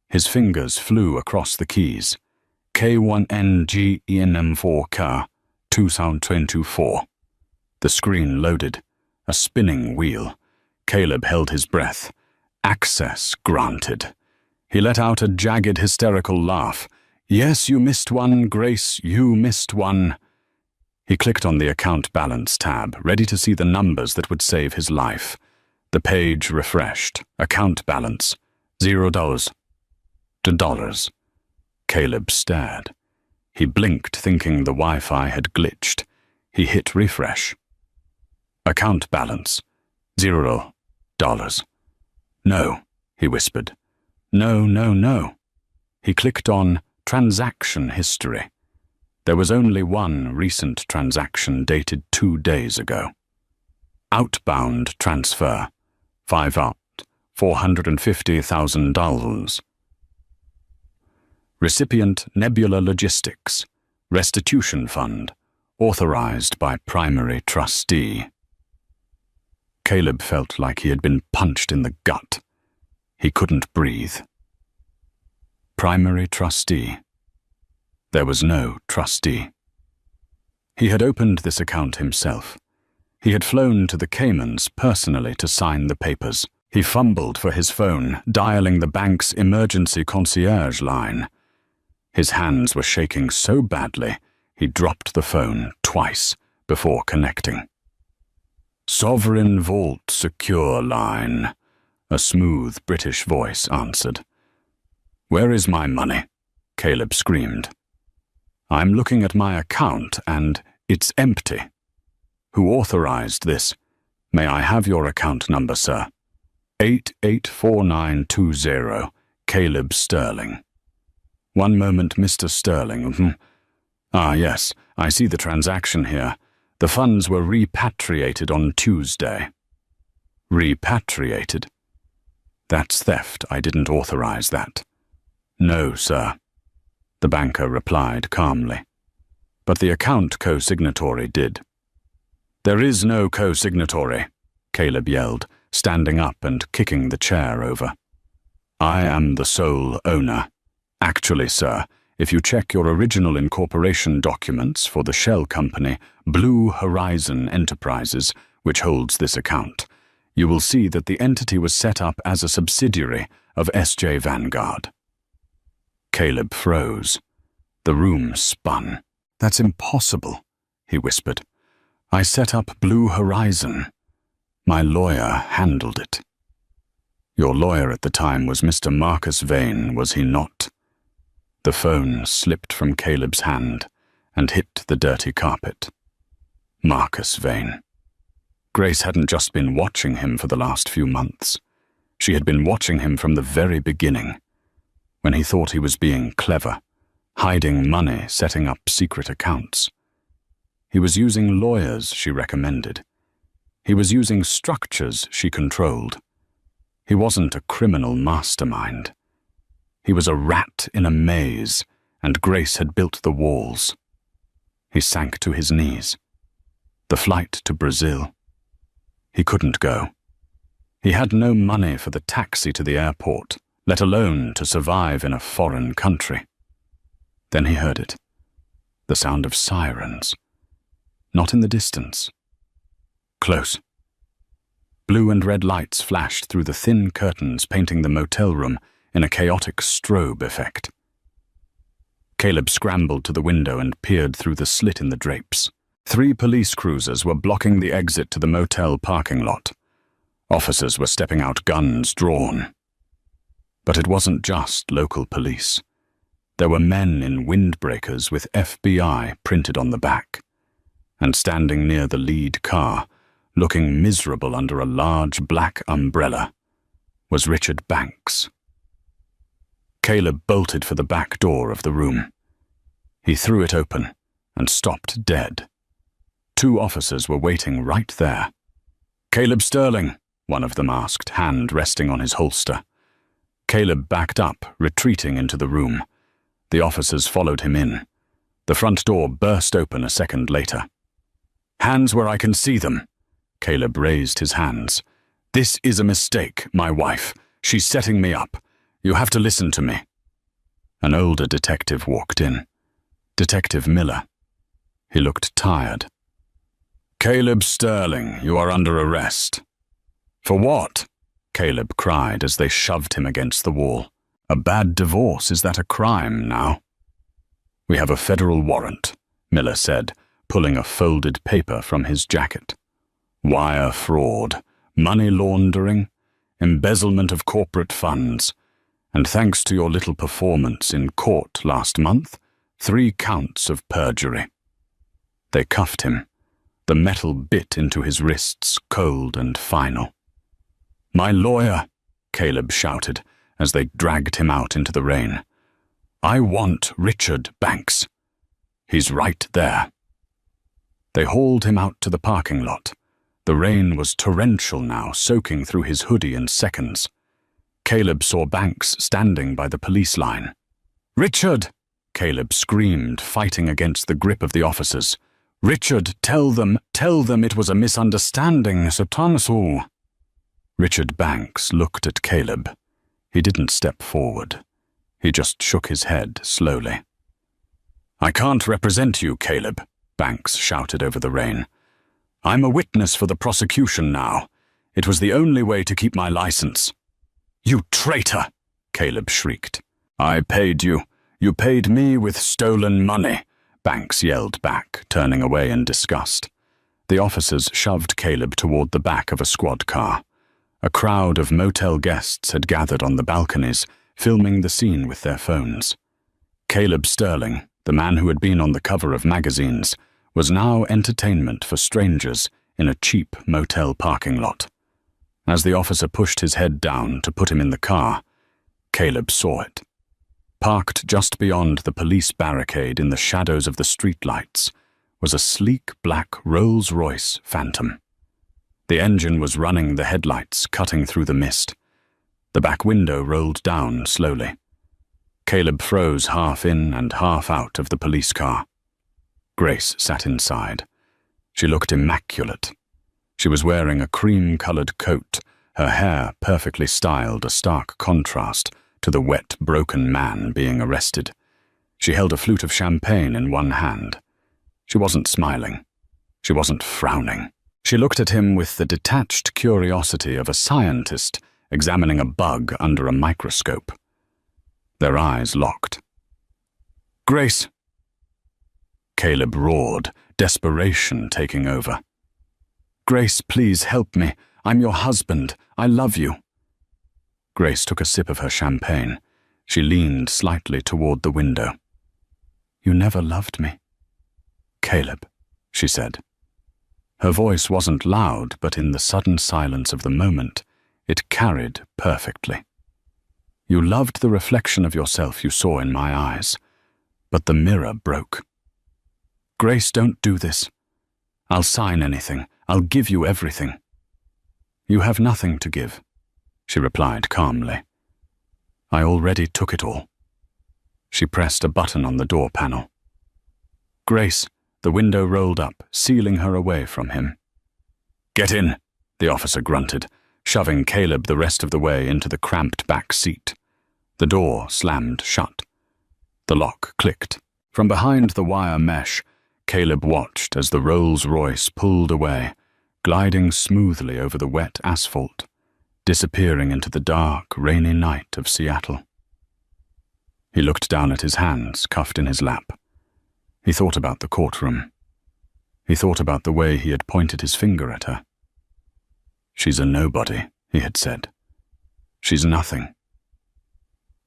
His fingers flew across the keys. K1NGENM4K 2024. The screen loaded. A spinning wheel. Caleb held his breath. Access granted. He let out a jagged, hysterical laugh. "Yes, you missed one, Grace, you missed one." He clicked on the account balance tab, ready to see the numbers that would save his life. The page refreshed. Account balance, $0 to dollars. Caleb stared. He blinked, thinking the Wi-Fi had glitched. He hit refresh. Account balance, $0. "No," he whispered. "No, no, no." He clicked on Transaction History. There was only one recent transaction dated 2 days ago. Outbound transfer, $450,000. Recipient Nebula Logistics, Restitution Fund, authorized by Primary Trustee. Caleb felt like he had been punched in the gut. He couldn't breathe. Primary Trustee. There was no trustee. He had opened this account himself. He had flown to the Caymans personally to sign the papers. He fumbled for his phone, dialing the bank's emergency concierge line. His hands were shaking so badly, he dropped the phone twice before connecting. "Sovereign Vault Secure Line," a smooth British voice answered. "Where is my money?" Caleb screamed. "I'm looking at my account and it's empty." "Who authorized this? May I have your account number, sir?" 884920, Caleb Sterling. "One moment, Mr. Sterling. Ah, yes, I see the transaction here. The funds were repatriated on Tuesday." "Repatriated? That's theft. I didn't authorize that." "No, sir," the banker replied calmly. "But the account co-signatory did." "There is no co-signatory," Caleb yelled, standing up and kicking the chair over. "I am the sole owner. Actually, sir, if you check your original incorporation documents for the shell company, Blue Horizon Enterprises, which holds this account, you will see that the entity was set up as a subsidiary of S.J. Vanguard." Caleb froze. The room spun. "That's impossible," he whispered. "I set up Blue Horizon. My lawyer handled it." "Your lawyer at the time was Mr. Marcus Vane, was he not?" The phone slipped from Caleb's hand and hit the dirty carpet. Marcus Vane. Grace hadn't just been watching him for the last few months. She had been watching him from the very beginning, when he thought he was being clever, hiding money, setting up secret accounts. He was using lawyers she recommended. He was using structures she controlled. He wasn't a criminal mastermind. He was a rat in a maze, and Grace had built the walls. He sank to his knees. The flight to Brazil. He couldn't go. He had no money for the taxi to the airport, let alone to survive in a foreign country. Then he heard it. The sound of sirens. Not in the distance. Close. Blue and red lights flashed through the thin curtains, painting the motel room in a chaotic strobe effect. Caleb scrambled to the window and peered through the slit in the drapes. 3 police cruisers were blocking the exit to the motel parking lot. Officers were stepping out, guns drawn. But it wasn't just local police. There were men in windbreakers with FBI printed on the back. And standing near the lead car, looking miserable under a large black umbrella, was Richard Banks. Caleb bolted for the back door of the room. He threw it open and stopped dead. 2 officers were waiting right there. "Caleb Sterling," one of them asked, hand resting on his holster. Caleb backed up, retreating into the room. The officers followed him in. The front door burst open a second later. "Hands where I can see them." Caleb raised his hands. "This is a mistake, my wife. She's setting me up. You have to listen to me." An older detective walked in. Detective Miller. He looked tired. "Caleb Sterling, you are under arrest." "For what?" Caleb cried as they shoved him against the wall. "A bad divorce, is that a crime now?" "We have a federal warrant," Miller said, pulling a folded paper from his jacket. "Wire fraud, money laundering, embezzlement of corporate funds, and thanks to your little performance in court last month, 3 counts of perjury." They cuffed him. The metal bit into his wrists, cold and final. "My lawyer," Caleb shouted as they dragged him out into the rain. "I want Richard Banks. He's right there." They hauled him out to the parking lot. The rain was torrential now, soaking through his hoodie in seconds. Caleb saw Banks standing by the police line. "Richard!" Caleb screamed, fighting against the grip of the officers. "Richard, tell them it was a misunderstanding, Sotansu." Richard Banks looked at Caleb. He didn't step forward. He just shook his head slowly. "I can't represent you, Caleb," Banks shouted over the rain. "I'm a witness for the prosecution now. It was the only way to keep my license." "You traitor!" Caleb shrieked. "I paid you. You paid me with stolen money," Banks yelled back, turning away in disgust. The officers shoved Caleb toward the back of a squad car. A crowd of motel guests had gathered on the balconies, filming the scene with their phones. Caleb Sterling, the man who had been on the cover of magazines, was now entertainment for strangers in a cheap motel parking lot. As the officer pushed his head down to put him in the car, Caleb saw it. Parked just beyond the police barricade in the shadows of the streetlights was a sleek black Rolls-Royce Phantom. The engine was running the headlights, cutting through the mist. The back window rolled down slowly. Caleb froze half in and half out of the police car. Grace sat inside. She looked immaculate. She was wearing a cream-colored coat, her hair perfectly styled, a stark contrast to the wet, broken man being arrested. She held a flute of champagne in one hand. She wasn't smiling. She wasn't frowning. She looked at him with the detached curiosity of a scientist examining a bug under a microscope. Their eyes locked. "Grace!" Caleb roared, desperation taking over. "Grace, please help me. I'm your husband. I love you." Grace took a sip of her champagne. She leaned slightly toward the window. "You never loved me." "Caleb," she said. Her voice wasn't loud, but in the sudden silence of the moment, it carried perfectly. "You loved the reflection of yourself you saw in my eyes, but the mirror broke. Grace, don't do this. I'll sign anything. I'll give you everything." "You have nothing to give," she replied calmly. "I already took it all." She pressed a button on the door panel. "Grace," the window rolled up, sealing her away from him. "Get in," the officer grunted, shoving Caleb the rest of the way into the cramped back seat. The door slammed shut. The lock clicked. From behind the wire mesh, Caleb watched as the Rolls-Royce pulled away, gliding smoothly over the wet asphalt, disappearing into the dark, rainy night of Seattle. He looked down at his hands, cuffed in his lap. He thought about the courtroom. He thought about the way he had pointed his finger at her. "She's a nobody," he had said. "She's nothing."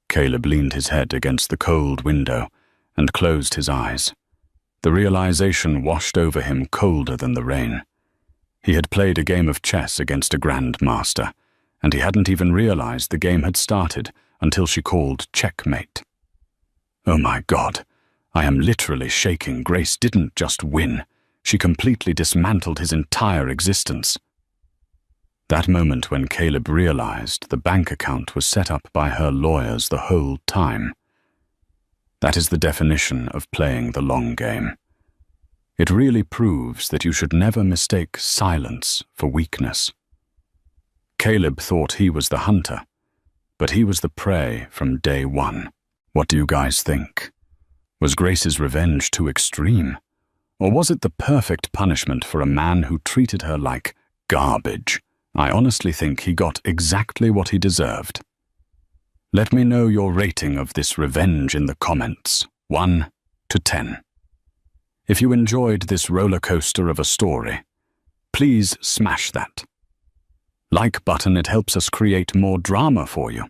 Caleb leaned his head against the cold window and closed his eyes. The realization washed over him colder than the rain. He had played a game of chess against a grandmaster, and he hadn't even realized the game had started until she called checkmate. Oh my God, I am literally shaking. Grace didn't just win. She completely dismantled his entire existence. That moment when Caleb realized the bank account was set up by her lawyers the whole time. That is the definition of playing the long game. It really proves that you should never mistake silence for weakness. Caleb thought he was the hunter, but he was the prey from day one. What do you guys think? Was Grace's revenge too extreme? Or was it the perfect punishment for a man who treated her like garbage? I honestly think he got exactly what he deserved. Let me know your rating of this revenge in the comments, 1 to 10. If you enjoyed this roller coaster of a story, please smash that like button. It helps us create more drama for you.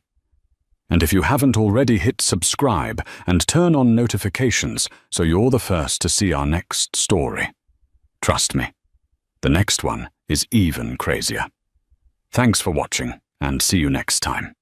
And if you haven't already, hit subscribe and turn on notifications so you're the first to see our next story. Trust me, the next one is even crazier. Thanks for watching, and see you next time.